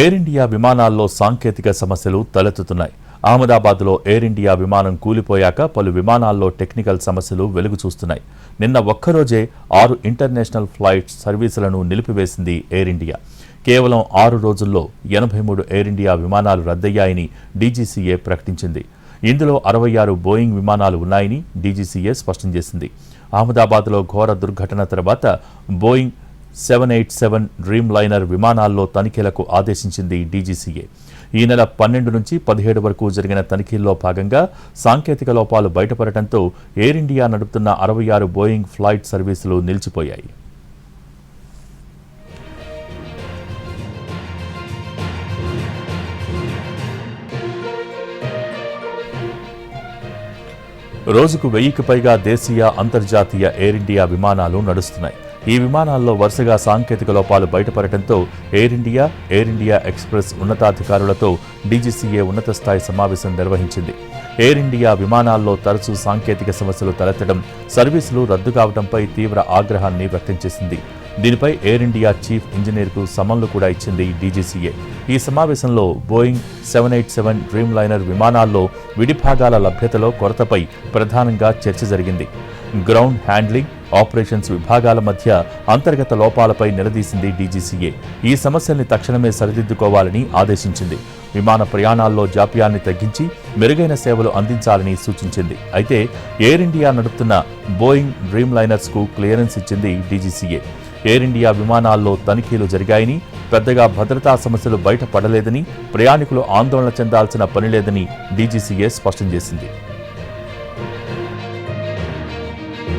Air India విమానాల్లో సాంకేతిక సమస్యలు తలెత్తుతున్నాయి. అహ్మదాబాద్లో ఎయిర్ ఇండియా విమానం కూలిపోయాక పలు విమానాల్లో టెక్నికల్ సమస్యలు వెలుగు చూస్తున్నాయి. నిన్న ఒక్కరోజే 6 ఇంటర్నేషనల్ ఫ్లైట్స్ సర్వీసులను నిలిపివేసింది ఎయిర్ ఇండియా. కేవలం 6 రోజుల్లో 83 ఎయిర్ ఇండియా విమానాలు రద్దయ్యాయని డీజీసీఏ ప్రకటించింది. ఇందులో 66 బోయింగ్ విమానాలు ఉన్నాయని డీజీసీఏ స్పష్టం చేసింది. అహ్మదాబాద్లో ఘోర దుర్ఘటన తర్వాత బోయింగ్ 787 డ్రీమ్ లైనర్ విమానాల్లో తనిఖీలకు ఆదేశించింది డీజీసీఏ. ఈ నెల 12 నుంచి 17 వరకు జరిగిన తనిఖీల్లో భాగంగా సాంకేతిక లోపాలు బయటపడటంతో ఎయిర్ ఇండియా నడుపుతున్న 66 బోయింగ్ ఫ్లైట్ సర్వీసులు నిలిచిపోయాయి. రోజుకు 1000కి పైగా దేశీయ, అంతర్జాతీయ ఎయిర్ ఇండియా విమానాలు నడుస్తున్నాయి. ఈ విమానాల్లో వరుసగా సాంకేతిక లోపాలు బయటపడటంతో ఎయిర్ ఇండియా ఎక్స్ప్రెస్ ఉన్నతాధికారులతో డీజీసీఏ ఉన్నత స్థాయి సమావేశం నిర్వహించింది. ఎయిర్ ఇండియా విమానాల్లో తరచూ సాంకేతిక సమస్యలు తలెత్తడం, సర్వీసులు రద్దు కావడంపై తీవ్ర ఆగ్రహాన్ని వ్యక్తం చేసింది. దీనిపై ఎయిర్ ఇండియా చీఫ్ ఇంజనీర్కు సమన్లు కూడా ఇచ్చింది డీజీసీఏ. ఈ సమావేశంలో బోయింగ్ 787 డ్రీమ్ లైనర్ విమానాల్లో విడిభాగాల లభ్యతలో కొరతపై ప్రధానంగా చర్చ జరిగింది. గ్రౌండ్ హ్యాండ్లింగ్, ఆపరేషన్స్ విభాగాల మధ్య అంతర్గత లోపాలపై నిలదీసింది డీజీసీఏ. ఈ సమస్యల్ని తక్షణమే సరిదిద్దుకోవాలని ఆదేశించింది. విమాన ప్రయాణాల్లో జాప్యాన్ని తగ్గించి మెరుగైన సేవలు అందించాలని సూచించింది. అయితే ఎయిర్ ఇండియా నడుపుతున్న బోయింగ్ డ్రీమ్ లైనర్స్కు క్లియరెన్స్ ఇచ్చింది డీజీసీఏ. ఎయిర్ ఇండియా విమానాల్లో తనిఖీలు జరిగాయని, పెద్దగా భద్రతా సమస్యలు బయటపడలేదని, ప్రయాణికులు ఆందోళన చెందాల్సిన పనిలేదని డీజీసీఏ స్పష్టం చేసింది.